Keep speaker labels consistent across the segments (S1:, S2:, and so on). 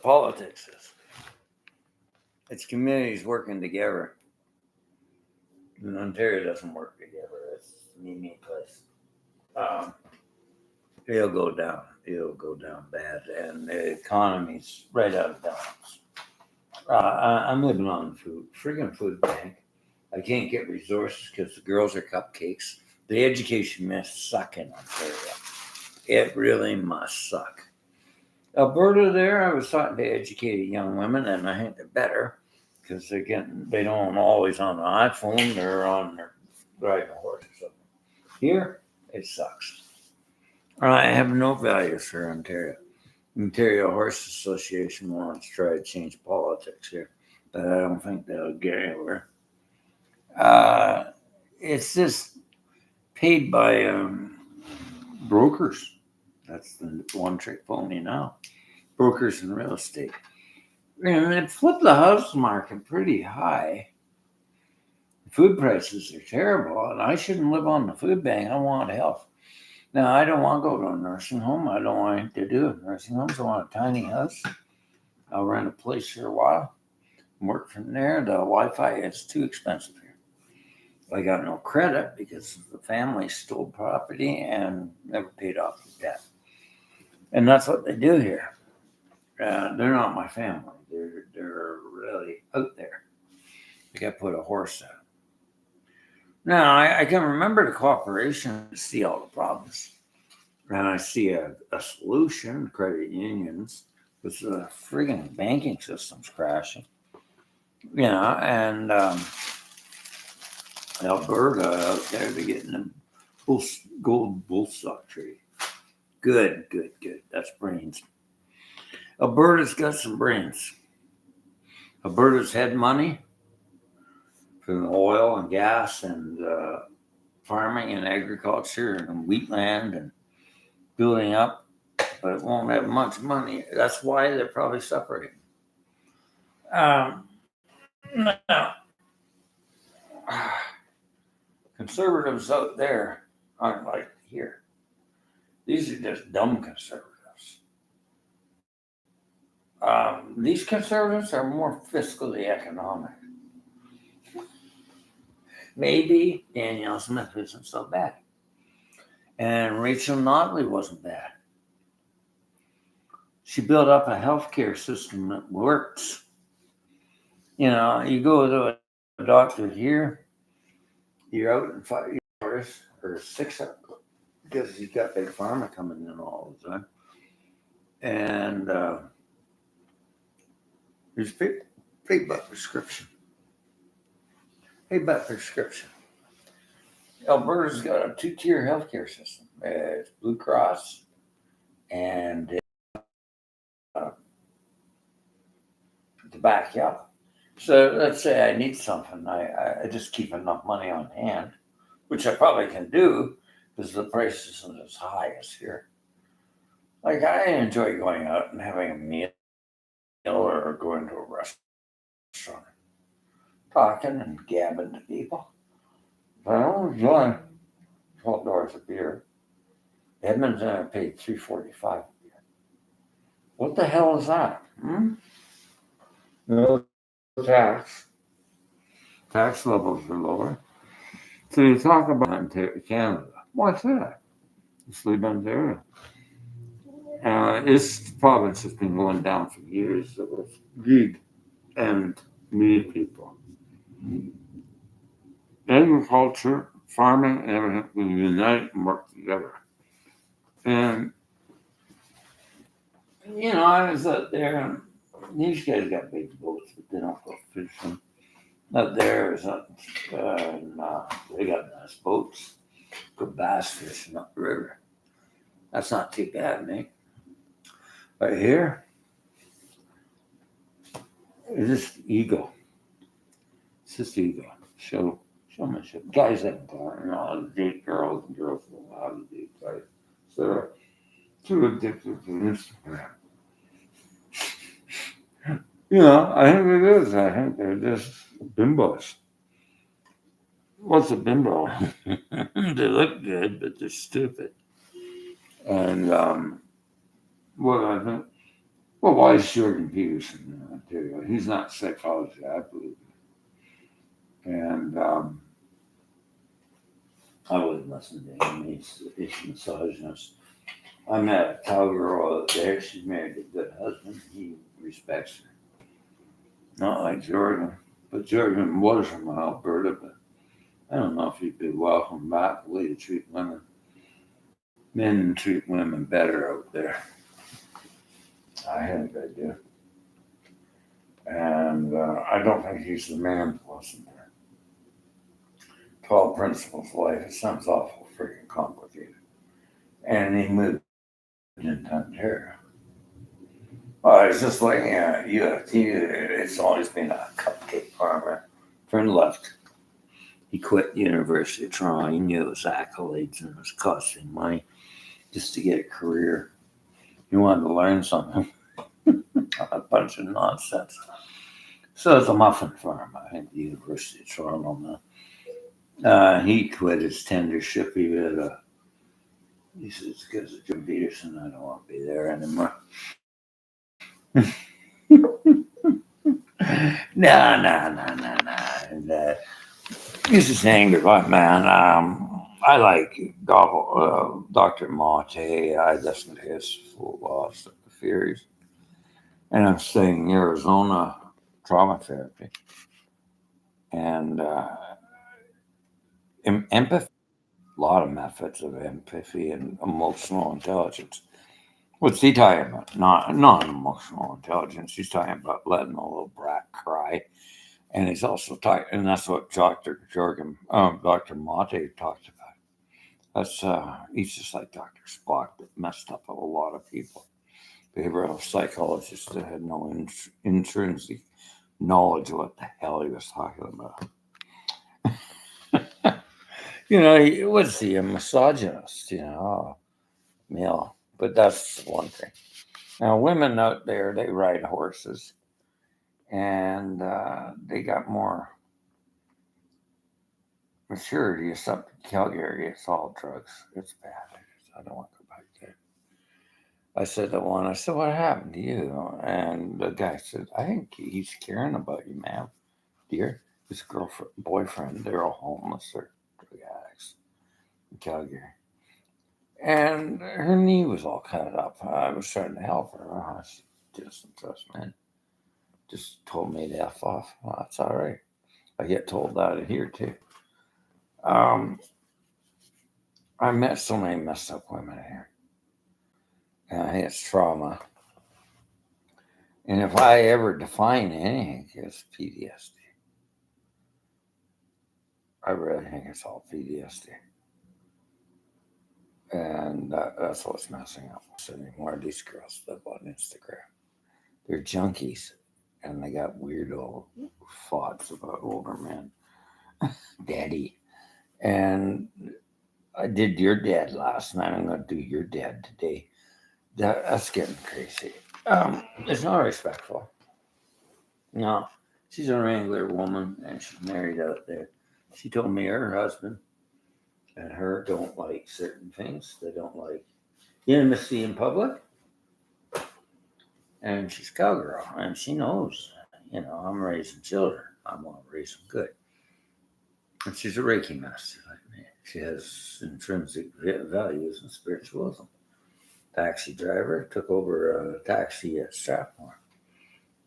S1: politics is. It's communities working together. And Ontario doesn't work together. It's a me place. It'll go down. It'll go down bad, and the economy's right out of balance. I'm living on the friggin' food bank. I can't get resources because the girls are cupcakes. The education must suck in Ontario. It really must suck. Alberta, there, I was talking to educated young women, and I think they're better because they don't always on the iPhone. They're on their driving a horse or something. Here, it sucks. I have no values for Ontario. Ontario Horse Association wants to try to change politics here, but I don't think they'll get anywhere. It's just paid by brokers. That's the one trick pony now. Brokers in real estate. And they flipped the house market pretty high. Food prices are terrible, and I shouldn't live on the food bank. I want health. Now, I don't want to go to a nursing home. I don't want to do nursing homes. I want a tiny house. I'll rent a place for a while, work from there. The Wi-Fi is too expensive here. I got no credit because the family stole property and never paid off the debt. And that's what they do here. They're not my family. They're really out there. They got to put a horse out. Now, I can remember the cooperation to see all the problems. And I see a solution, credit unions, because the friggin' banking system's crashing. And Alberta out there, they're getting a gold bull stock trade. Good. That's brains. Alberta's got some brains. Alberta's had money from oil and gas and farming and agriculture and wheatland and building up, but it won't have much money. That's why they're probably separating. Now, conservatives out there aren't like here. These are just dumb conservatives. These conservatives are more fiscally economic. Maybe Danielle Smith isn't so bad. And Rachel Notley wasn't bad. She built up a healthcare system that works. You go to a doctor here, you're out in 5 hours or 6 hours because you've got big pharma coming in all the time. And there's big butt prescription. Alberta's got a 2-tier healthcare system. It's Blue Cross and to back you up. So let's say I need something. I just keep enough money on hand, which I probably can do because the price isn't as high as here. Like I enjoy going out and having a meal or going to a restaurant, talking and gabbing to people. But I don't enjoy $12 a beer. Edmonton, I paid $3.45 a beer. What the hell is that? No tax. Tax levels are lower. So you talk about Canada. What's that? Just leave Ontario. This province has been going down for years with gig and meat people. Agriculture, farming, everything will unite and work together. And, I was out there, and these guys got big boats, but they don't go fishing. Out there, they got nice boats. Go bass fishing up the river. That's not too bad, mate. But here, it's just ego. It's just ego. Show my shit. Guys that born, all date girls and girls will allow to date guys. So they're too addicted to Instagram. I think it is. I think they're just bimbos. What's a bimbo? They look good, but they're stupid. And what I think, Well, why is Jordan Peterson too? He's not psychology, I believe. And I wouldn't listen to him. He's a misogynist. I met a cowgirl out there. She's married to a good husband. He respects her. Not like Jordan. But Jordan was from Alberta, but I don't know if he'd be welcome back the way they treat women. Men treat women better out there. I think they do. And I don't think he's the man to listen there. 12 Principles of Life. It sounds awful freaking complicated. And he moved into Ontario. Well, it's just like UFT. It's always been a cupcake farmer. Friend left. He quit University of Toronto. He knew it was accolades and it was costing money just to get a career. He wanted to learn something. A bunch of nonsense. So it's a muffin farm, I think, the University of Toronto now. He quit his tendership. He said, it's because of Jim Peterson, I don't want to be there anymore. No. And he's just angry white man. I like Dr. Mate. I listen to his full loss of the Furies. And I'm studying Arizona trauma therapy. And empathy, a lot of methods of empathy and emotional intelligence. What's he talking about? Not emotional intelligence. He's talking about letting a little brat cry. And he's also talking, and that's what Dr. Mate talked about. That's he's just like Dr. Spock that messed up a lot of people. Behavioral psychologists that had no intrinsic knowledge of what the hell he was talking about. Was he a misogynist? Male. But that's one thing. Now, women out there, they ride horses, and they got more maturity. It's up in Calgary. It's all drugs. It's bad. I don't want to go back there. I said to one, I said, what happened to you? And the guy said, I think he's caring about you, ma'am. Dear, his boyfriend, they're all homeless or drug addicts in Calgary. And her knee was all cut up. I was trying to help her. She doesn't trust me. Just told me to F off. Well, that's all right. I get told that here too. I met so many messed up women here. And I think it's trauma. And if I ever define anything, it's PTSD. I really think it's all PTSD. And that's what's messing up anymore. These girls live on Instagram. They're junkies. And they got weirdo thoughts about older men. Daddy. And I did your dad last night. I'm going to do your dad today. That's getting crazy. It's not respectful. No, she's a Wrangler woman and she's married out there. She told me her husband and her don't like certain things. They don't like intimacy in public. And she's a cowgirl and she knows, I'm raising children. I want to raise them good. And she's a Reiki master like me. She has intrinsic values in spiritualism. Taxi driver, took over a taxi at Strathmore.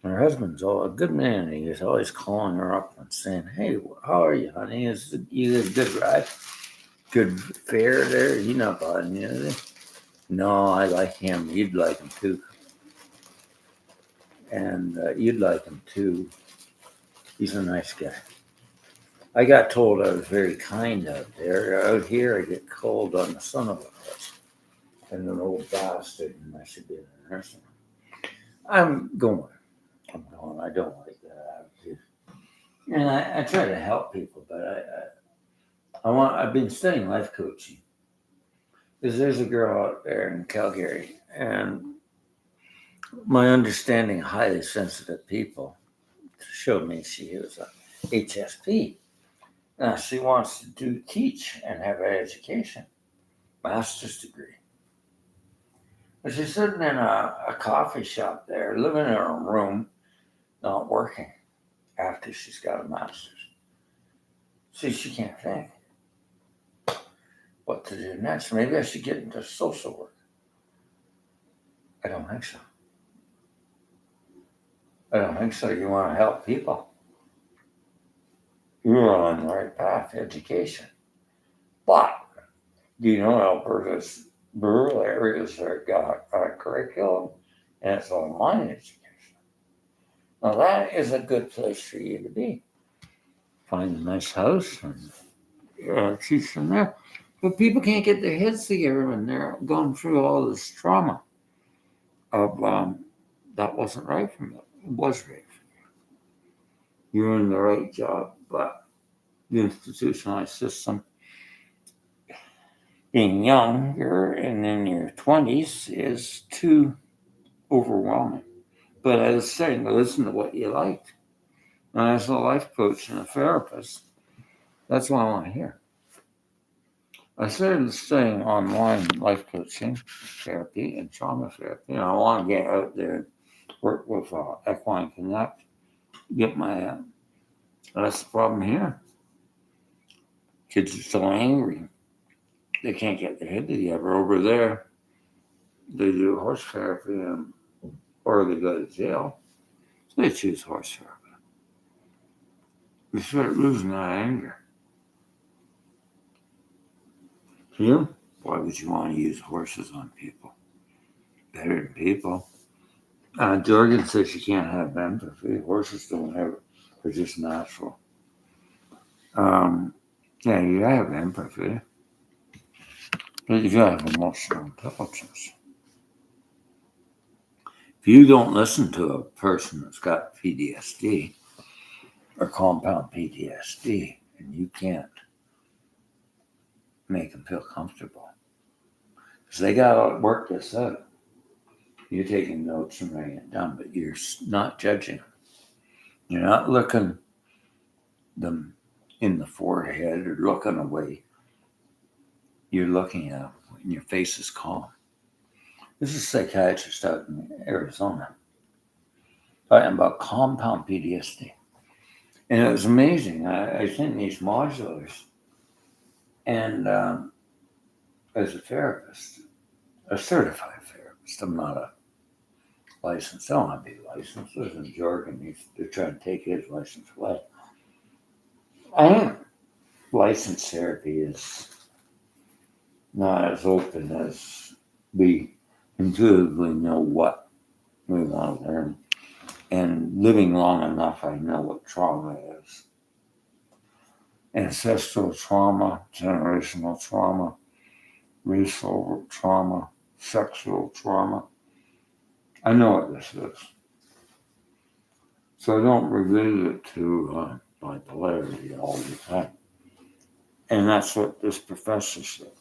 S1: And her husband's a good man. He was always calling her up and saying, hey, how are you, honey? Is you a good ride? Good fare there? You're not bothering you, is it? No, I like him. You'd like him too. And you'd like him too. He's a nice guy. I got told I was very kind out there. Out here, I get called on the son of a bitch and an old bastard, and I should be in a nursing home. I'm going. I don't like that attitude. And I try to help people, but I've been studying life coaching. Because there's a girl out there in Calgary, and my understanding of highly sensitive people showed me she was a HSP. Now she wants to teach and have an education, master's degree. And she's sitting in a coffee shop there, living in her room, not working after she's got a master's. See, she can't think what to do next. Maybe I should get into social work. I don't think so. I don't think so. You want to help people. You're on the right path, education. But do you know Alberta's rural areas are got a curriculum and it's online education? Now that is a good place for you to be. Find a nice house and teach them there. But people can't get their heads together when they're going through all this trauma of that wasn't right for me. It was right for you. You're in the right job, but the institutionalized system, being younger and in your 20s, is too overwhelming. But I was saying, listen to what you liked. And as a life coach and a therapist, that's what I want to hear. I started studying online life coaching, therapy, and trauma therapy. I want to get out there and work with Equine Connect, get my. That's the problem here. Kids are so angry. They can't get their head together. Over there, they do horse therapy or they go to jail. So they choose horse therapy. You start losing that anger. You? Why would you want to use horses on people? Better than people. Jorgen says you can't have empathy. Horses don't have it. They're just natural. Yeah, you have empathy. But you gotta have emotional intelligence. If you don't listen to a person that's got PTSD or compound PTSD, and you can't make them feel comfortable, because they got to work this out. You're taking notes and writing it down, but you're not judging them. You're not looking them in the forehead or looking away. You're looking at them, and your face is calm. This is a psychiatrist out in Arizona talking about compound PTSD. And it was amazing. I sent these modulars, and as a therapist, a certified therapist, I'm not a licensed. I don't want to be licensed. Listen, Jorgen, they're trying to take his license away. I think licensed therapy is not as open as we intuitively know what we want to learn. And living long enough, I know what trauma is. Ancestral trauma, generational trauma, racial trauma, sexual trauma. I know what this is. So I don't relate it to bipolarity all the time. And that's what this professor said.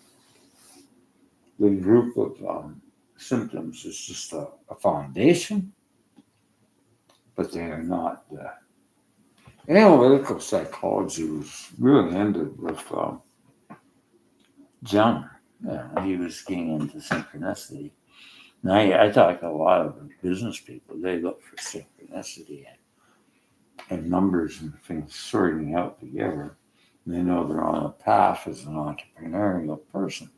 S1: The group of symptoms is just a foundation, but they are not. Analytical psychology was really ended with Jung. He was getting into synchronicity. And I talk to a lot of business people. They look for synchronicity and numbers and things sorting out together. They know they're on a path as an entrepreneurial person.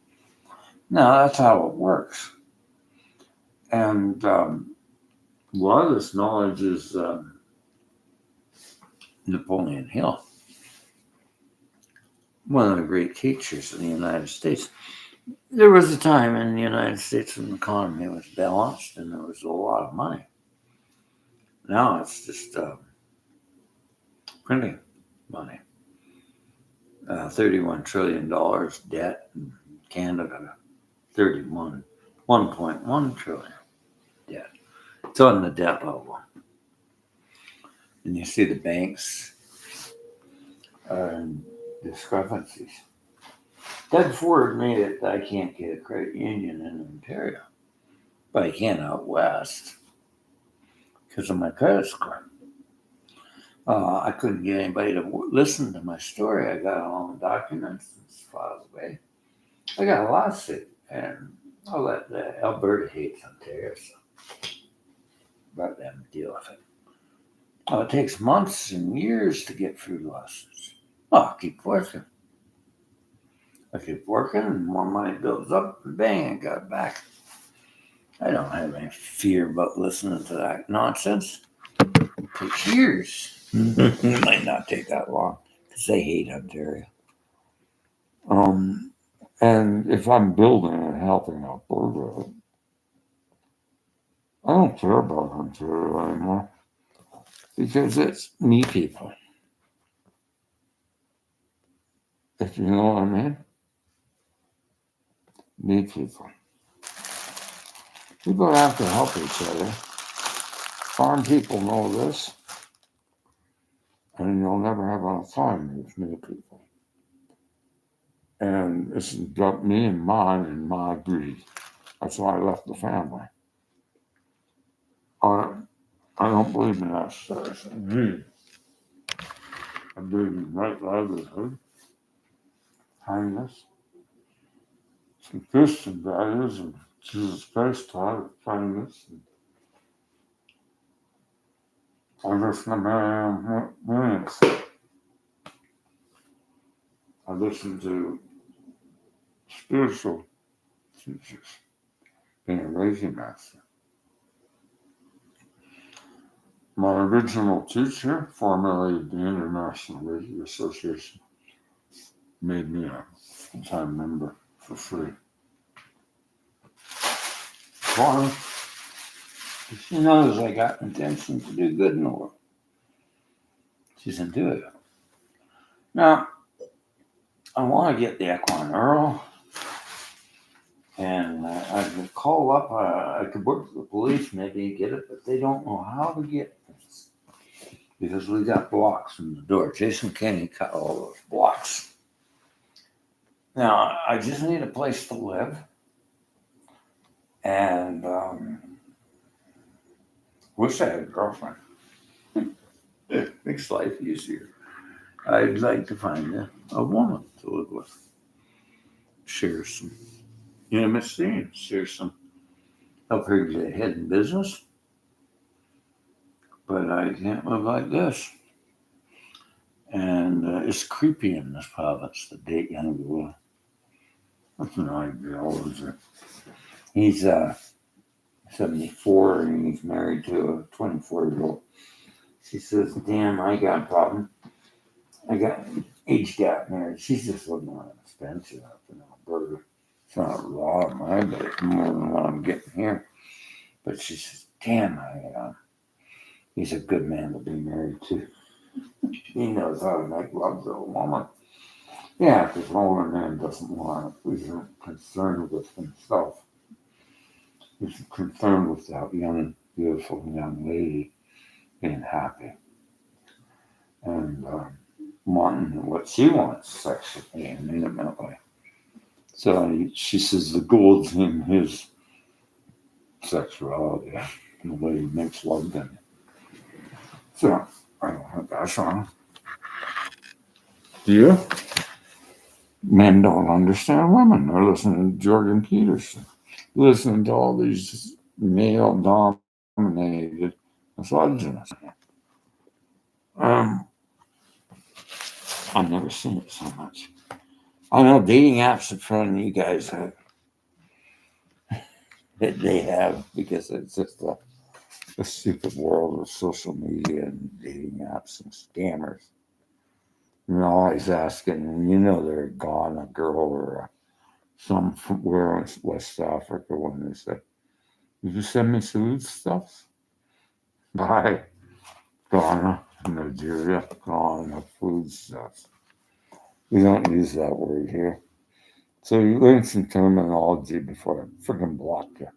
S1: Now, that's how it works. And a lot of this knowledge is Napoleon Hill, one of the great teachers in the United States. There was a time in the United States when the economy was balanced and there was a lot of money. Now it's just printing money. $31 trillion debt in Canada, 1.1 trillion debt. It's on the debt level. And you see the banks are in discrepancies. Doug Ford made it that I can't get a credit union in Ontario, but I can out west because of my credit score. I couldn't get anybody to listen to my story. I got all the documents and filed away. I got a lawsuit, and I'll let Alberta hates Ontario, so let them deal with it. Oh, it takes months and years to get food losses. Oh, I'll keep working. I keep working, and more money builds up, and bang, I got it back. I don't have any fear about listening to that nonsense. It takes years. It might not take that long because they hate Ontario. Um, and if I'm building and helping Alberta, I don't care about Ontario anymore because it's me people. If you know what I mean, me people. People have to help each other. Farm people know this, and you'll never have enough time with me people. And it's got me and mine and my breed. That's why I left the family. I, I don't believe in that sort of thing. I believe in right livelihood, kindness, some Christian values, and Jesus Christ taught of kindness. I listen to Marianne Williams. I listen to spiritual teachers, being a Reiki master. My original teacher, formerly the International Reiki Association, made me a full-time member for free. Why? She knows I got intention to do good in the world. She's into it. Now, I want to get the Equine Earl, and I could call up, I could work with the police, maybe get it, but they don't know how to get things because we got blocks in the door. Jason Kenney cut all those blocks. Now, I just need a place to live, and wish I had a girlfriend. It makes life easier. I'd like to find a woman to live with, share some intimacy, and share some, help her get ahead in business. But I can't live like this. And it's creepy in this province to date young girl. That's an idea. He's 74 and he's married to a 24-year-old. She says, damn, I got a problem. I got age gap marriage. She's just looking at expensive up in Alberta. It's not a lot of money, but it's more than what I'm getting here. But she says, damn, he's a good man to be married to. He knows how to make love to a woman. Yeah, because an older man doesn't want it. He's concerned with himself. He's concerned with that young, beautiful young lady being happy and wanting what she wants sexually and intimately. So she says the gold's in his sexuality, the way he makes love to him. So I don't think that's wrong. Do you? Men don't understand women. They're listening to Jordan Peterson, listening to all these male dominated misogynists. Um, I've never seen it so much. I know dating apps in front of you guys that they have because it's just a stupid world of social media and dating apps and scammers. You're always asking, you know, they're gone, a girl or some from where in West Africa when they say, did you send me food stuff? Bye. Ghana, Nigeria, Ghana, food stuff. We don't use that word here. So you learn some terminology before I freaking block you.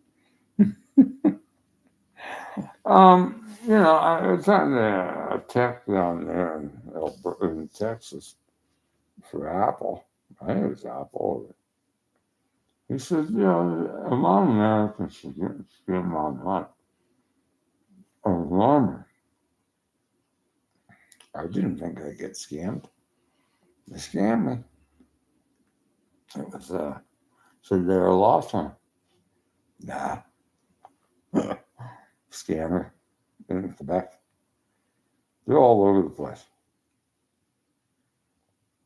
S1: I was on a tech down there in Texas for Apple. I think it was Apple. He said, a lot of Americans should get scammed online. Alarming. I didn't think I'd get scammed. They scammed me. It was, so they're a law firm.
S2: Nah. Scammer in Quebec. They're all over the place.